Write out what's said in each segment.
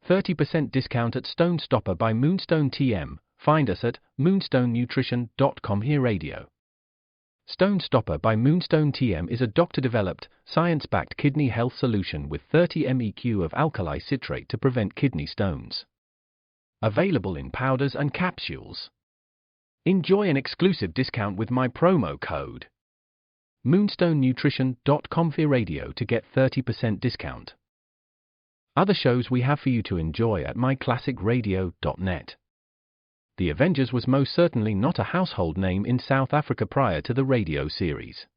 30% discount at Stone Stopper by Moonstone TM. Find us at moonstonenutrition.com. Here Radio. Stone Stopper by Moonstone TM is a doctor-developed, science-backed kidney health solution with 30 MEq of alkali citrate to prevent kidney stones. Available in powders and capsules. Enjoy an exclusive discount with my promo code moonstonenutrition.com. Here Radio to get 30% discount. Other shows we have for you to enjoy at myclassicradio.net. The Avengers was most certainly not a household name in South Africa prior to the radio series.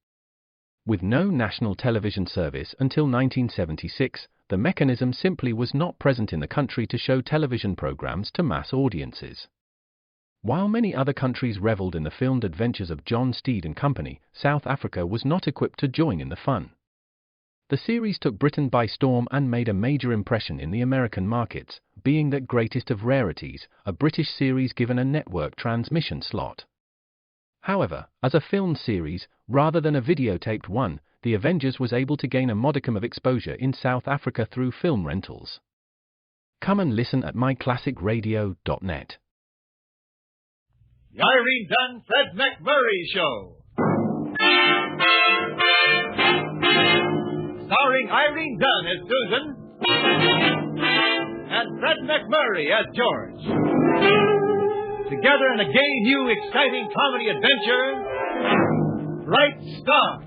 With no national television service until 1976, the mechanism simply was not present in the country to show television programs to mass audiences. While many other countries reveled in the filmed adventures of John Steed and company, South Africa was not equipped to join in the fun. The series took Britain by storm and made a major impression in the American markets, being that greatest of rarities, a British series given a network transmission slot. However, as a filmed series, rather than a videotaped one, The Avengers was able to gain a modicum of exposure in South Africa through film rentals. Come and listen at myclassicradio.net. The Irene Dunne-Fred MacMurray Show. Starring Irene Dunne as Susan and Fred MacMurray as George. Together in a gay, new, exciting comedy adventure, Bright Star.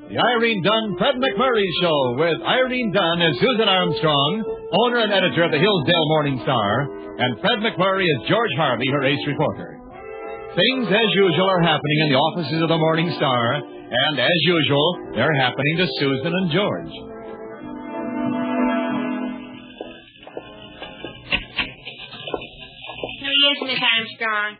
The Irene Dunne-Fred MacMurray Show with Irene Dunne as Susan Armstrong, owner and editor of the Hillsdale Morning Star, and Fred MacMurray as George Harvey, her ace reporter. Things, as usual, are happening in the offices of the Morning Star, and as usual, they're happening to Susan and George. Yes, Miss Armstrong.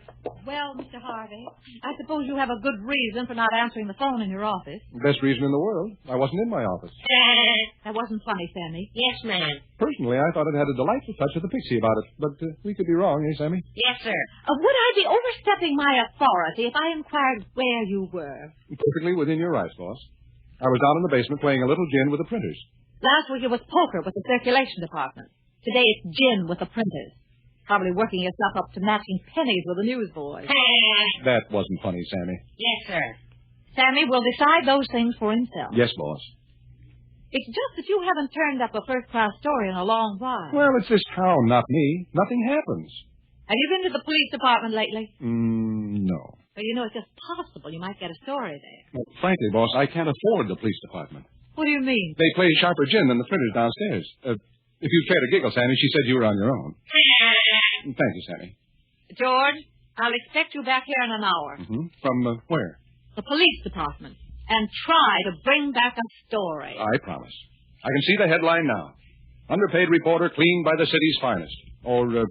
Well, Mr. Harvey, I suppose you have a good reason for not answering the phone in your office. Best reason in the world. I wasn't in my office. That wasn't funny, Sammy. Yes, ma'am. Personally, I thought it had a delightful touch of the pixie about it, but we could be wrong, eh, Sammy? Yes, sir. Would I be overstepping my authority if I inquired where you were? Perfectly within your rights, boss. I was down in the basement playing a little gin with the printers. Last week it was poker with the circulation department. Today it's gin with the printers. Probably working yourself up to matching pennies with the newsboys. That wasn't funny, Sammy. Yes, sir. Sammy will decide those things for himself. Yes, boss. It's just that you haven't turned up a first-class story in a long while. Well, it's this town, not me. Nothing happens. Have you been to the police department lately? No. Well, you know, it's just possible you might get a story there. Well, frankly, boss, I can't afford the police department. What do you mean? They play sharper gin than the printers downstairs. If you'd care to giggle, Sammy, she said you were on your own. Thank you, Sammy. George, I'll expect you back here in an hour. Mm-hmm. From where? The police department. And try to bring back a story. I promise. I can see the headline now. Underpaid reporter cleaned by the city's finest. Or,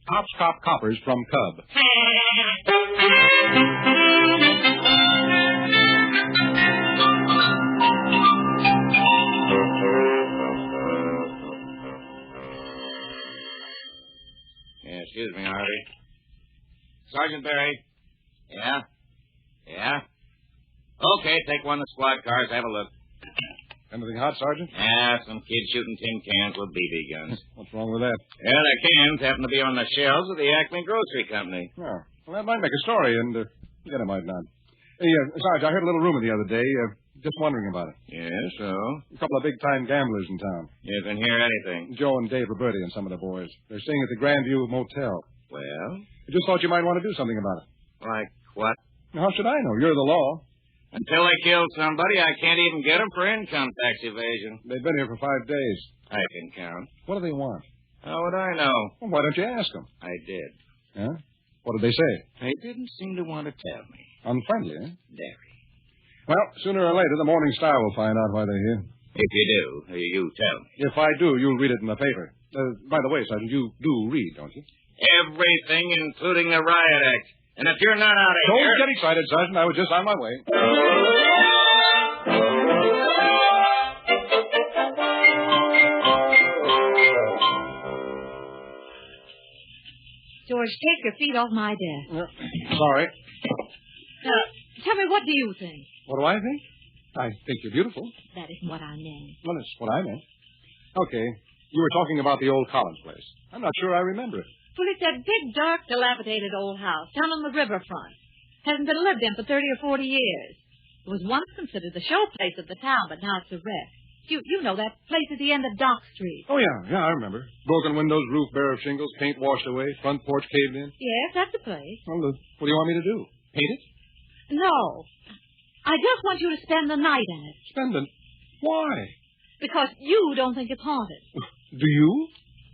Cops Cop Coppers from Cub. Excuse me, Harvey. Sergeant Barry. Yeah? Yeah? Okay, take one of the squad cars, have a look. Anything hot, Sergeant? Yeah, some kids shooting tin cans with BB guns. What's wrong with that? Yeah, their cans happen to be on the shelves of the Acme Grocery Company. Oh, well, that might make a story, and again, it might not. Hey, Sarge, I heard a little rumor the other day. Just wondering about it. Yeah, so? A couple of big-time gamblers in town. You didn't hear anything. Joe and Dave Roberti and some of the boys. They're staying at the Grandview Motel. Well? I just thought you might want to do something about it. Like what? How should I know? You're the law. Until they kill somebody, I can't even get them for income tax evasion. They've been here for 5 days. I can count. What do they want? How would I know? Well, why don't you ask them? I did. Yeah? What did they say? They didn't seem to want to tell me. Unfriendly, eh? Very. Well, sooner or later, the Morning Star will find out why they're here. If you do, you tell me. If I do, you'll read it in the paper. By the way, Sergeant, you do read, don't you? Everything, including the riot act. And if you're not out of here... Don't get excited, Sergeant. I was just on my way. George, take your feet off my desk. Sorry. Tell me, what do you think? What do I think? I think you're beautiful. That isn't what I meant. Well, that's what I meant. Okay. You were talking about the old Collins place. I'm not sure I remember it. Well, it's that big, dark, dilapidated old house down on the riverfront. Hasn't been lived in for 30 or 40 years. It was once considered the showplace of the town, but now it's a wreck. You know that place at the end of Dock Street. Oh, yeah, I remember. Broken windows, roof bare of shingles, paint washed away, front porch caved in. Yes, that's the place. Well, what do you want me to do? Paint it? No. I just want you to spend the night in it. Spend it? Why? Because you don't think it's haunted. Do you?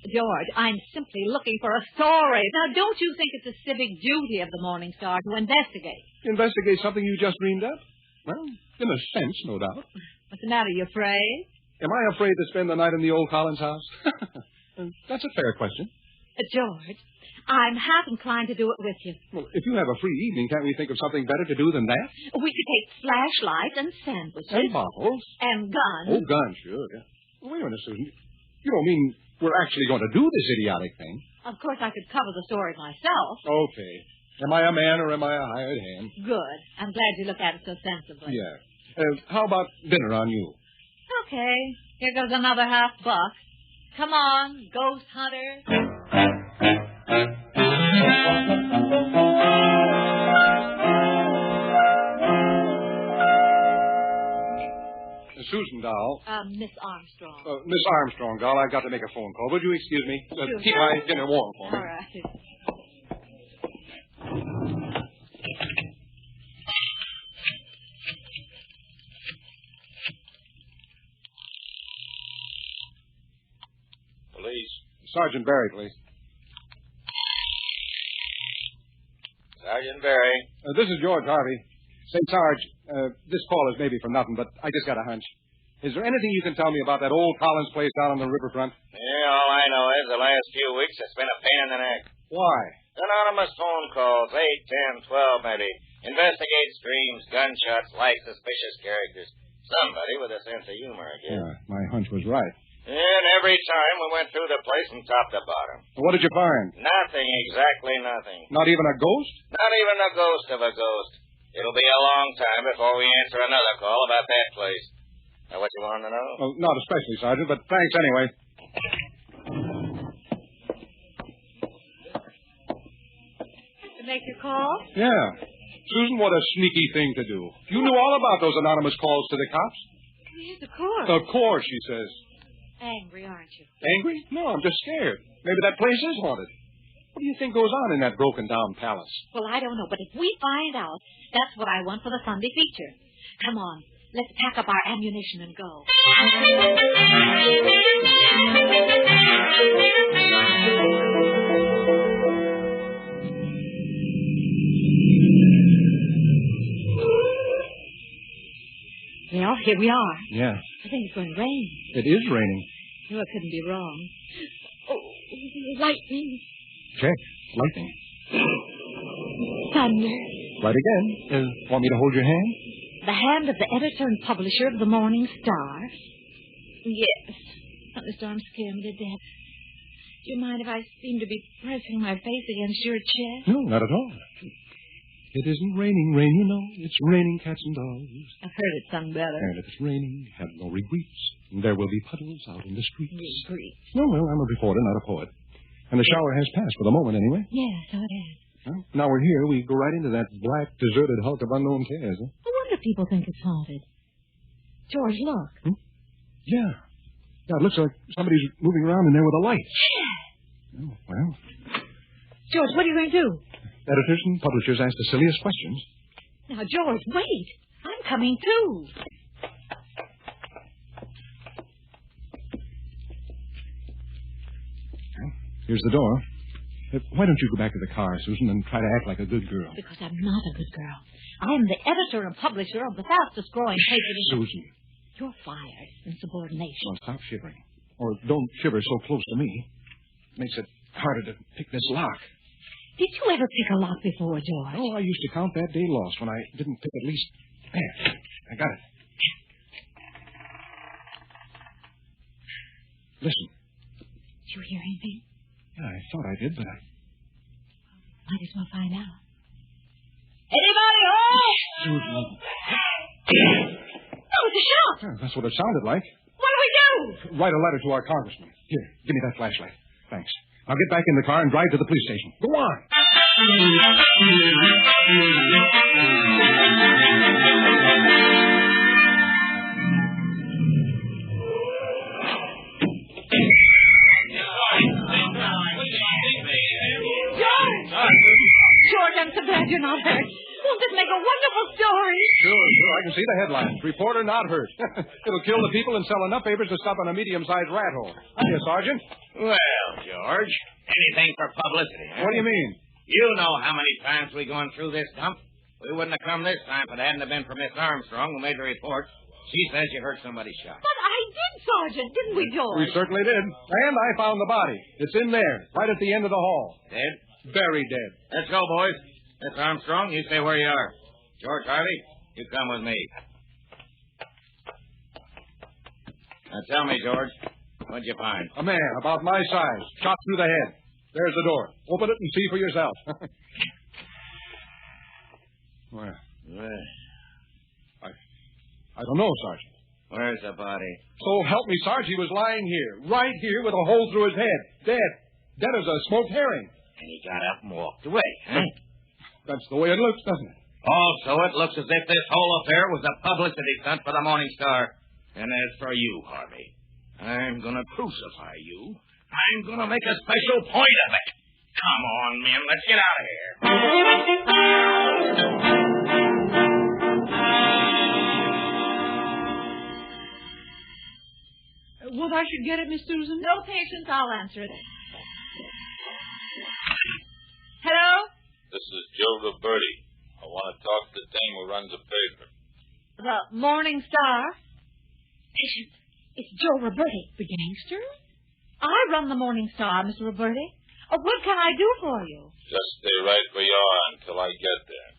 George, I'm simply looking for a story. Now, don't you think it's a civic duty of the Morning Star to investigate? Investigate something you just dreamed up? Well, in a sense, no doubt. What's the matter? You afraid? Am I afraid to spend the night in the old Collins house? That's a fair question. George, I'm half inclined to do it with you. Well, if you have a free evening, can't we think of something better to do than that? We could take flashlights and sandwiches. And bottles. And guns. Oh, guns, sure, yeah. Well, wait a minute, Susan. You don't mean we're actually going to do this idiotic thing? Of course, I could cover the story myself. Okay. Am I a man or am I a hired hand? Good. I'm glad you look at it so sensibly. Yeah. How about dinner on you? Okay. Here goes another $50. Come on, ghost hunters. Susan, doll. Miss Armstrong. Miss Armstrong, doll, I've got to make a phone call. Would you excuse me? Sure. Keep my dinner warm for me. All right. Police. Sergeant Barry, please. Sergeant Barry. This is George Harvey. Say, Sarge, this call is maybe for nothing, but I just got a hunch. Is there anything you can tell me about that old Collins place down on the riverfront? Yeah, all I know is the last few weeks it's been a pain in the neck. Why? Anonymous phone calls, 8, 10, 12 maybe. Investigate streams, gunshots, like suspicious characters. Somebody with a sense of humor, I guess. Yeah, my hunch was right. And every time we went through the place from top to bottom. What did you find? Nothing, exactly nothing. Not even a ghost? Not even a ghost of a ghost. It'll be a long time before we answer another call about that place. Now, what you want to know? Well, not especially, Sergeant, but thanks anyway. To make your call? Yeah. Susan, what a sneaky thing to do. You knew all about those anonymous calls to the cops? Yes, of course. Of course, she says. Angry, aren't you? Angry? No, I'm just scared. Maybe that place is haunted. What do you think goes on in that broken-down palace? Well, I don't know, but if we find out, that's what I want for the Sunday feature. Come on, let's pack up our ammunition and go. Well, here we are. Yeah. I think it's going to rain. It is raining. No, it couldn't be wrong. Oh, lightning. Check. Lightning. Thunder. Right again. Want me to hold your hand? The hand of the editor and publisher of the Morning Star? Yes. Thunderstorms scare me to death. Do you mind if I seem to be pressing my face against your chest? No, not at all. It isn't raining, rain, you know. It's raining cats and dogs. I've heard it sung better. And if it's raining, have no regrets. There will be puddles out in the streets. Regrets. No, well, I'm a reporter, not a poet. And the shower has passed for the moment, anyway. Yeah, so it is. Well, now we're here. We go right into that black, deserted hulk of unknown cares. Huh? I wonder if people think it's haunted. George, look. Yeah. Yeah, it looks like somebody's moving around in there with a light. Yeah. Oh, well. George, what are you going to do? Editors and publishers ask the silliest questions. Now, George, wait. I'm coming too. Here's the door. Why don't you go back to the car, Susan, and try to act like a good girl? Because I'm not a good girl. I am the editor and publisher of the fastest-growing paper in... Susan. You're fired in subordination. Well, stop shivering. Or don't shiver so close to me. It makes it harder to pick this lock. Did you ever pick a lock before, George? Oh, I used to count that day lost when I didn't pick at least... There. I got it. Listen. Did you hear anything? Yeah, I thought I did, but Might as well find out. Anybody home? Susan. Oh, it's a shot. Yeah, that's what it sounded like. What do we do? Write a letter to our congressman. Here, give me that flashlight. Thanks. Now get back in the car and drive to the police station. Go on. George, I'm so glad you're not hurt. Won't this make a wonderful story? Sure. I can see the headlines. Reporter not hurt. It'll kill the people and sell enough papers to stop on a medium-sized rat hole. Hiya, Sergeant. Well, George, anything for publicity. Huh? What do you mean? You know how many times we've gone through this dump. We wouldn't have come this time if it hadn't have been for Miss Armstrong, who made the report. She says you heard somebody shot. But I did, Sergeant, didn't we, George? We certainly did. And I found the body. It's in there, right at the end of the hall. Dead? Very dead. Let's go, boys. Miss Armstrong, you stay where you are. George Harvey, you come with me. Now tell me, George, what'd you find? A man about my size, shot through the head. There's the door. Open it and see for yourself. Well, I don't know, Sergeant. Where's the body? So help me, Sarge, he was lying here, right here with a hole through his head. Dead. Dead as a smoked herring. And he got up and walked away, huh? That's the way it looks, doesn't it? Also, it looks as if this whole affair was a publicity stunt for the Morning Star. And as for you, Harvey, I'm going to crucify you. I'm going to make a special point of it. Come on, men, let's get out of here. What I should get it, Miss Susan? No, Patience, I'll answer it. Hello? This is Joe Roberti. I want to talk to the dame who runs the paper. The Morning Star? Patience, it's Joe Roberti. The gangster? I run the Morning Star, Mr. Roberti. What can I do for you? Just stay right where you are until I get there.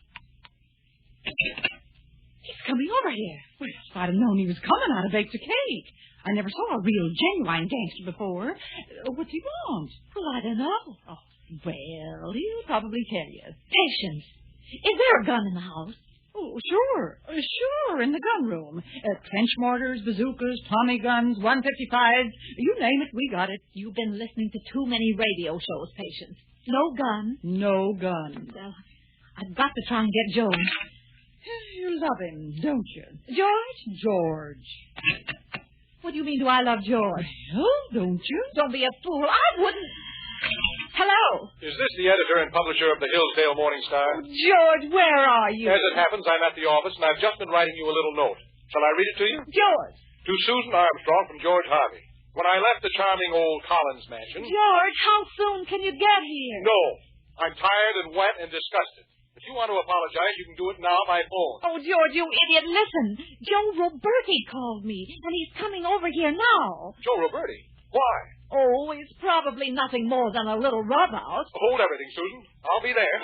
He's coming over here. Well, if I'd have known he was coming, I'd have baked a cake. I never saw a real, genuine gangster before. What's he want? Well, I don't know. Oh, well, he'll probably tell you. Patience, is there a gun in the house? Oh, sure, in the gun room. Trench mortars, bazookas, Tommy guns, 155s. You name it, we got it. You've been listening to too many radio shows, Patience. No gun. No gun. Well, I've got to try and get Joe. You love him, don't you? George? George. What do you mean, do I love George? Well, don't you? Don't be a fool. I wouldn't. Hello? Is this the editor and publisher of the Hillsdale Morning Star? Oh, George, where are you? As it happens, I'm at the office, and I've just been writing you a little note. Shall I read it to you? George. To Susan Armstrong from George Harvey. When I left the charming old Collins mansion... George, how soon can you get here? No. I'm tired and wet and disgusted. If you want to apologize, you can do it now by phone. Oh, George, you idiot, listen. Joe Roberti called me, and he's coming over here now. Joe Roberti? Why? Oh, it's probably nothing more than a little rub-out. Hold everything, Susan. I'll be there.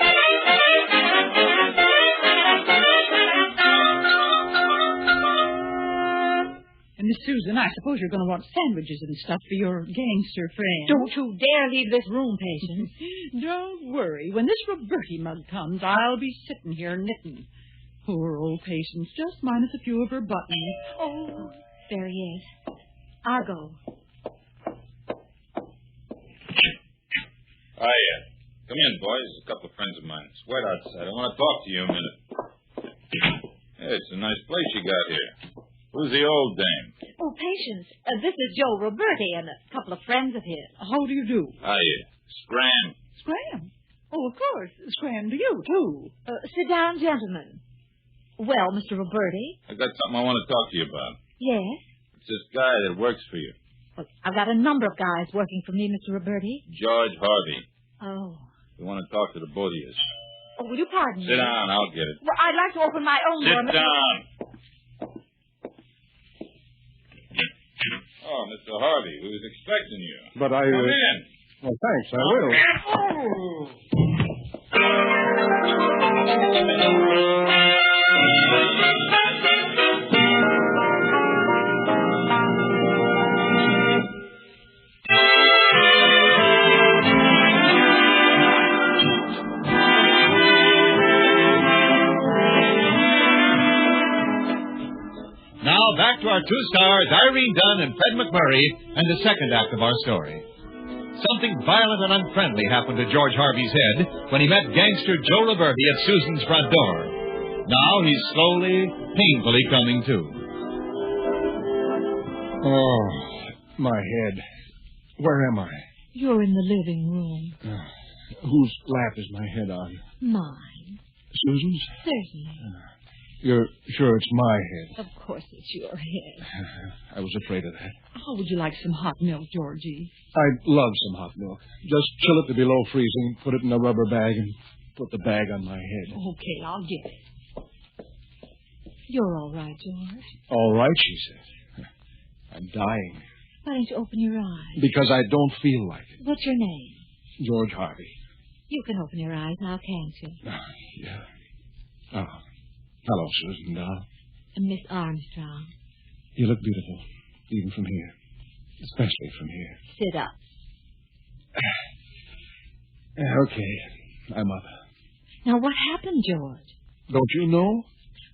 And Miss Susan, I suppose you're going to want sandwiches and stuff for your gangster friend. Don't you dare leave this room, Patience. Don't worry. When this Roberti mug comes, I'll be sitting here knitting. Poor old Patience, just minus a few of her buttons. Oh, there he is. I'll go. Hiya. Come in, boys. A couple of friends of mine. It's wet outside. I want to talk to you a minute. Hey, it's a nice place you got here. Who's the old dame? Oh, Patience, this is Joe Roberti and a couple of friends of his. How do you do? Hiya. Scram. Scram. Oh, of course. Scram to you, too. Sit down, gentlemen. Well, Mr. Roberti? I got something I want to talk to you about. Yes? It's this guy that works for you. Well, I've got a number of guys working for me, Mr. Roberti. George Harvey. Oh. We want to talk to the both of you. Oh, will you pardon me? Sit down. I'll get it. Well, I'd like to open my own door. Sit down. Oh, Mr. Harvey, we was expecting you. But I... Come in. Well, thanks, I will. back to our two stars, Irene Dunne and Fred MacMurray, and the second act of our story. Something violent and unfriendly happened to George Harvey's head when he met gangster Joe Roberti at Susan's front door. Now he's slowly, painfully coming to. Oh, my head. Where am I? You're in the living room. Whose lap is my head on? Mine. Susan's? Certainly. You're sure it's my head? Of course it's your head. I was afraid of that. How would you like some hot milk, Georgie? I'd love some hot milk. Just chill it to below freezing, put it in a rubber bag, and put the bag on my head. Okay, I'll get it. You're all right, George. All right, she said. I'm dying. Why don't you open your eyes? Because I don't feel like it. What's your name? George Harvey. You can open your eyes now, can't you? Yeah. Oh. Hello, Susan Doll. Miss Armstrong. You look beautiful, even from here. Especially from here. Sit up. Okay, I'm up. Now, what happened, George? Don't you know?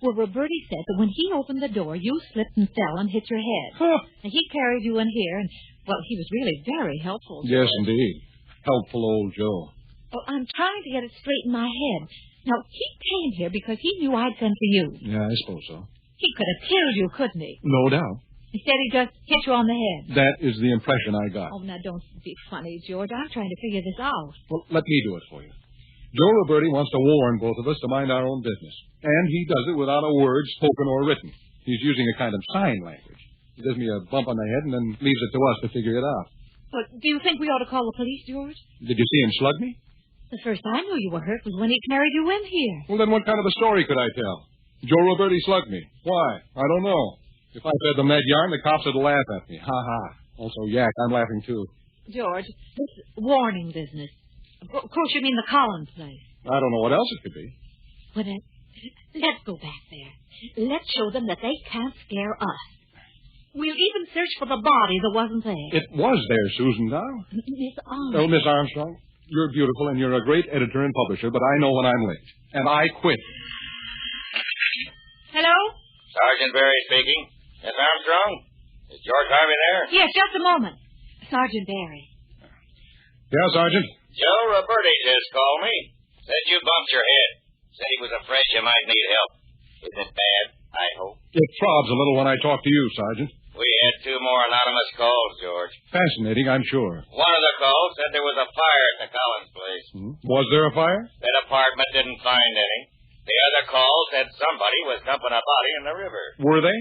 Well, Roberti said that when he opened the door, you slipped and fell and hit your head. Huh. And he carried you in here, and, well, he was really very helpful, George. Yes, indeed. Helpful old Joe. Well, I'm trying to get it straight in my head. Now, he came here because he knew I'd come for you. Yeah, I suppose so. He could have killed you, couldn't he? No doubt. Instead, he just hit you on the head. That is the impression I got. Oh, now, don't be funny, George. I'm trying to figure this out. Well, let me do it for you. Joe Roberti wants to warn both of us to mind our own business. And he does it without a word spoken or written. He's using a kind of sign language. He gives me a bump on the head and then leaves it to us to figure it out. But do you think we ought to call the police, George? Did you see him slug me? The first I knew you were hurt was when he carried you in here. Well, then what kind of a story could I tell? Joe Roberti slugged me. Why? I don't know. If I fed them that yarn, the cops would laugh at me. Ha ha. Also, yak, I'm laughing too. George, this warning business. Of course you mean the Collins place. I don't know what else it could be. Well, then, let's go back there. Let's show them that they can't scare us. We'll even search for the body that wasn't there. It was there, Susan Dow. Miss Armstrong. Oh, Miss Armstrong, you're beautiful and you're a great editor and publisher, but I know when I'm late. And I quit. Hello? Sergeant Barry speaking. Miss Armstrong? Is George Harvey there? Yes, just a moment. Sergeant Barry. Yeah, Sergeant? Joe Roberti just called me. Said you bumped your head. Said he was afraid you might need help. Isn't it bad, I hope? It throbs a little when I talk to you, Sergeant. We had 2 more anonymous calls, George. Fascinating, I'm sure. One of the calls said there was a fire at the Collins place. Was there a fire? That apartment didn't find any. The other call said somebody was dumping a body in the river. Were they?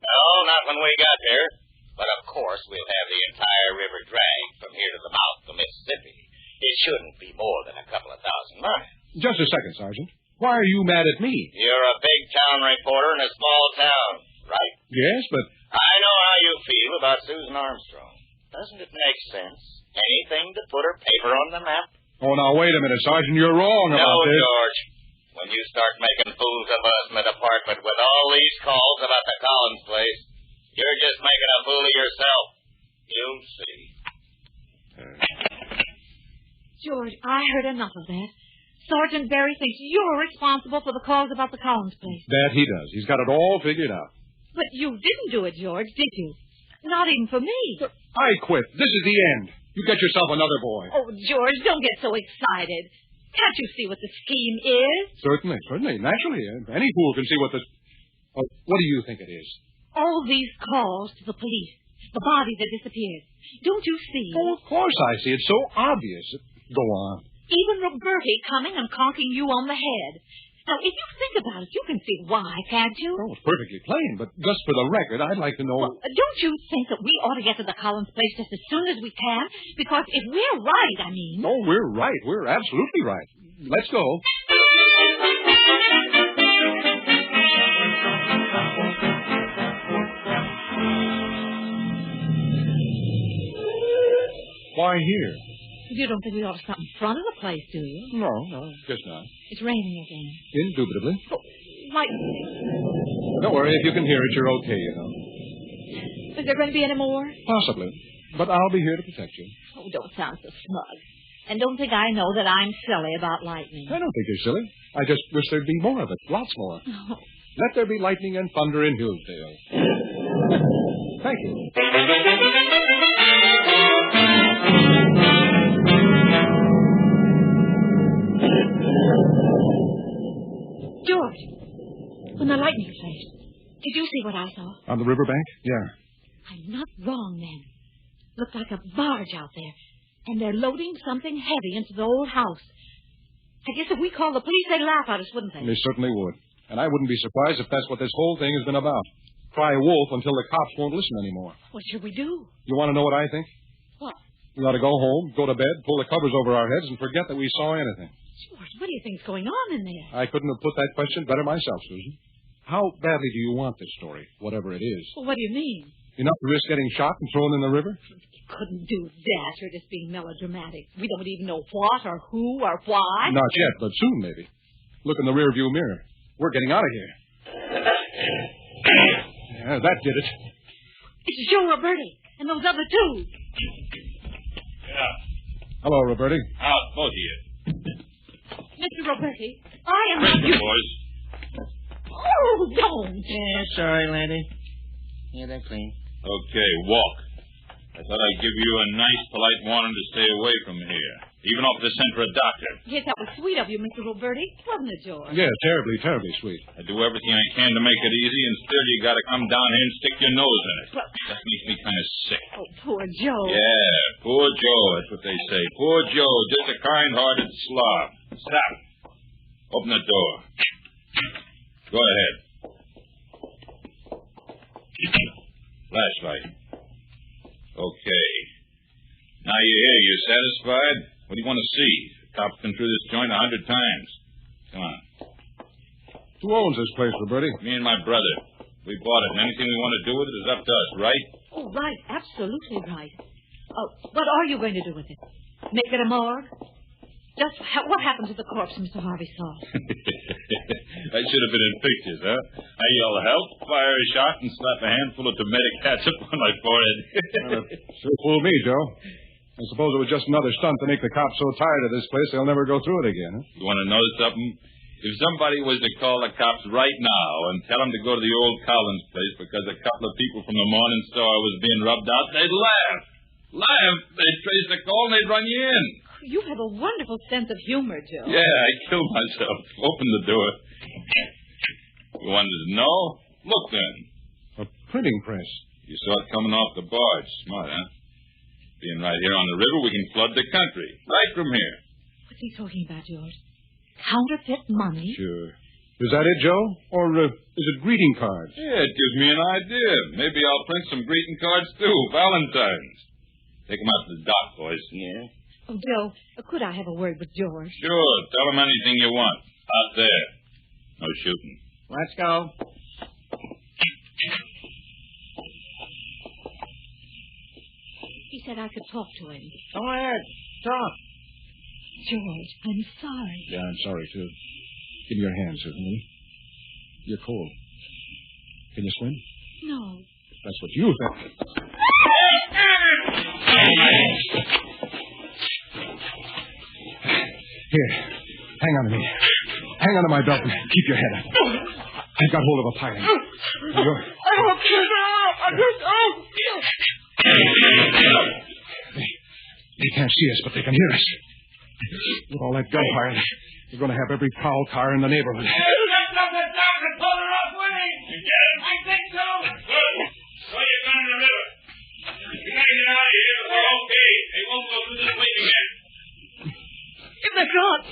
No, not when we got there. But of course we'll have the entire river dragged from here to the mouth of the Mississippi. It shouldn't be more than a couple of thousand miles. Just a second, Sergeant. Why are you mad at me? You're a big town reporter in a small town, right? Yes, but... I know how you feel about Susan Armstrong. Doesn't it make sense? Anything to put her paper on the map? Oh, now, wait a minute, Sergeant. You're wrong about this. No, George. When you start making fools of us in the department with all these calls about the Collins place, you're just making a fool of yourself. You'll see. George, I heard enough of that. Sergeant Barry thinks you're responsible for the calls about the Collins place. That he does. He's got it all figured out. But you didn't do it, George, did you? Not even for me. I quit. This is the end. You get yourself another boy. Oh, George, don't get so excited. Can't you see what the scheme is? Certainly. Naturally. Any fool can see what the... what do you think it is? All these calls to the police. The body that disappeared. Don't you see? Oh, of course I see. It's so obvious. Go on. Even Roberti coming and conking you on the head. Now, if you think about it, you can see why, can't you? Oh, it's perfectly plain, but just for the record, I'd like to know... Well, don't you think that we ought to get to the Collins place just as soon as we can? Because if we're right, I mean... Oh, we're right. We're absolutely right. Let's go. Why here? You don't think we ought to stop in front of the place, do you? No, guess not. It's raining again. Indubitably. Oh, lightning. Don't worry, if you can hear it, you're okay, you know. Is there going to be any more? Possibly. But I'll be here to protect you. Oh, don't sound so smug. And don't think I know that I'm silly about lightning. I don't think you're silly. I just wish there'd be more of it. Lots more. Oh. Let there be lightning and thunder in Hillsdale. like it. George, when the lightning flashed, did you see what I saw? On the riverbank? Yeah. I'm not wrong, then. Looked like a barge out there, and they're loading something heavy into the old house. I guess if we call the police, they'd laugh at us, wouldn't they? They certainly would. And I wouldn't be surprised if that's what this whole thing has been about. Cry wolf until the cops won't listen anymore. What should we do? You want to know what I think? What? We ought to go home, go to bed, pull the covers over our heads, and forget that we saw anything. George, what do you think's going on in there? I couldn't have put that question better myself, Susan. How badly do you want this story, whatever it is? Well, what do you mean? Enough to risk getting shot and thrown in the river? You couldn't do that. You're just being melodramatic. We don't even know what or who or why. Not yet, but soon, maybe. Look in the rearview mirror. We're getting out of here. Yeah, that did it. It's Joe Roberti and those other two. Yeah. Hello, Roberti. Out, both of you. Mr. Roberti, I am... Bring them, boys. Oh, don't. Yeah, sorry, lady. Yeah, they're clean. Okay, walk. I thought I'd give you a nice, polite warning to stay away from here. Even off the scent for a doctor. Yes, that was sweet of you, Mr. Roberti. Wasn't it, George? Yeah, terribly, terribly sweet. I do everything I can to make it easy, and still you gotta come down here and stick your nose in it. Well... That makes me kind of sick. Oh, poor Joe. Yeah, poor Joe, that's what they say. Poor Joe, just a kind-hearted slob. Stop. Open the door. Go ahead. Flashlight. Okay. Now you're here. You satisfied? What do you want to see? The cop's been through this joint 100 times. Come on. Who owns this place, Roberti? Me and my brother. We bought it, and anything we want to do with it is up to us, right? Oh, right. Absolutely right. What are you going to do with it? Make it a morgue? Just what happened to the corpse Mr. Harvey saw? I should have been in pictures, huh? I yell help, fire a shot, and slap a handful of tomato ketchup on my forehead. Sure fooled me, Joe. I suppose it was just another stunt to make the cops so tired of this place they'll never go through it again. Huh? You want to know something? If somebody was to call the cops right now and tell them to go to the old Collins place because a couple of people from the Morning Star was being rubbed out, they'd laugh. Laugh. They'd trace the call and they'd run you in. You have a wonderful sense of humor, Joe. Yeah, I killed myself. Open the door. You wanted to know? Look then. A printing press. You saw it coming off the barge. Smart, huh? Being right here on the river, we can flood the country. Right from here. What's he talking about, George? Counterfeit money? Sure. Is that it, Joe? Or is it greeting cards? Yeah, it gives me an idea. Maybe I'll print some greeting cards, too. Valentine's. Take them out to the dock, boys. Yeah? Oh, Joe, could I have a word with George? Sure. Tell him anything you want. Out there. No shooting. Let's go. He said I could talk to him. Go ahead. Talk. George, I'm sorry. Yeah, I'm sorry, too. Give me your hand, Susan. You're cold. Can you swim? No. That's what you think. Here, hang on to me. Hang on to my belt and keep your head up. I've got hold of a piling. They can't see us, but they can hear us. With all that gunfire, we're going to have every prowl car in the neighborhood. Lift up the dock and pull her up with him. You get it? I think so. Good. Throw your gun in the river. You gotta get out of here. We're okay. They won't go through this place again. If they're gone,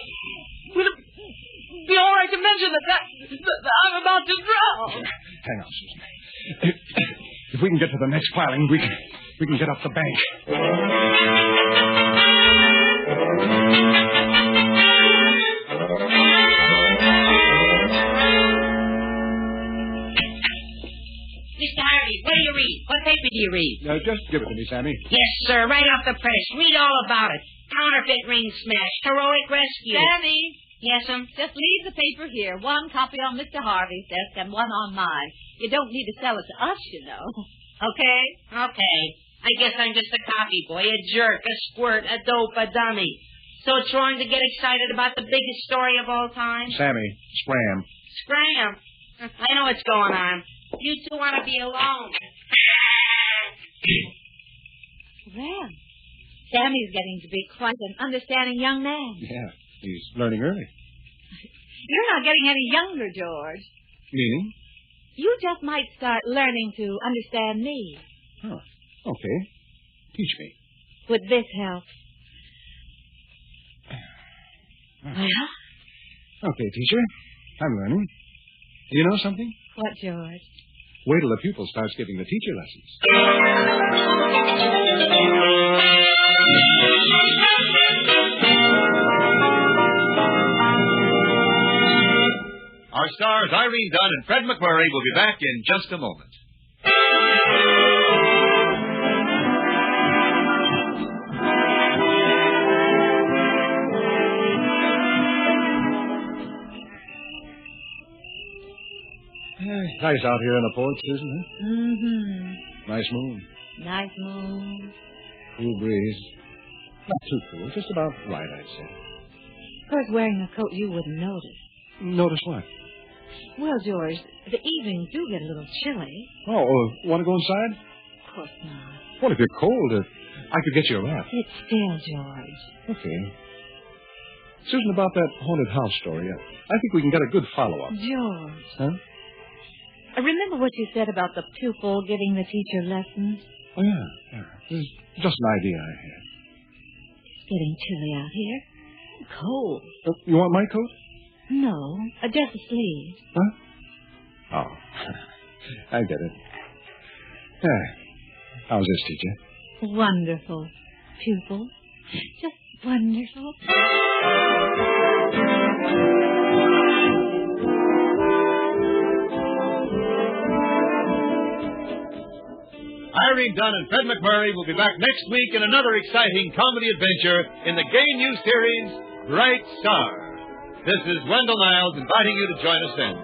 will it be all right to mention that I'm about to drown? Hang on, Susan. If we can get to the next piling, we can get up the bank. Mr. Harvey, what do you read? What paper do you read? Just give it to me, Sammy. Yes, sir, right off the press. Read all about it. Counterfeit ring smash, heroic rescue. Sammy! Yes, Just leave the paper here. One copy on Mr. Harvey's desk and one on mine. You don't need to sell it to us, you know. Okay. I guess I'm just a copy boy, a jerk, a squirt, a dope, a dummy. So it's wrong to get excited about the biggest story of all time? Sammy, scram. Scram. I know what's going on. You two want to be alone. Well, Sammy's getting to be quite an understanding young man. Yeah, he's learning early. You're not getting any younger, George. Meaning? You just might start learning to understand me. Oh, okay. Teach me. Would this help? Well? Okay, teacher. I'm learning. You know something? What, George? Wait till the pupil starts giving the teacher lessons. Our stars Irene Dunne and Fred MacMurray will be back in just a moment. Nice out here on the porch, Susan, huh? Mm-hmm. Nice moon. Nice moon. Cool breeze. Not too cool, just about right, I'd say. Of course, wearing a coat you wouldn't notice. Notice what? Well, George, the evenings do get a little chilly. Oh, want to go inside? Of course not. Well, if you're cold, I could get you a wrap. Sit still, George. Okay. Susan, about that haunted house story, I think we can get a good follow-up. George. Huh? Remember what you said about the pupil giving the teacher lessons? Oh, yeah. It was just an idea I had. It's getting chilly out here. Cold. You want my coat? No, just a sleeve. Huh? Oh, I get it. Yeah. How's this, teacher? Wonderful. Pupil. Just wonderful. Irene Dunne and Fred MacMurray will be back next week in another exciting comedy adventure in the gay new series, Bright Star. This is Wendell Niles inviting you to join us then.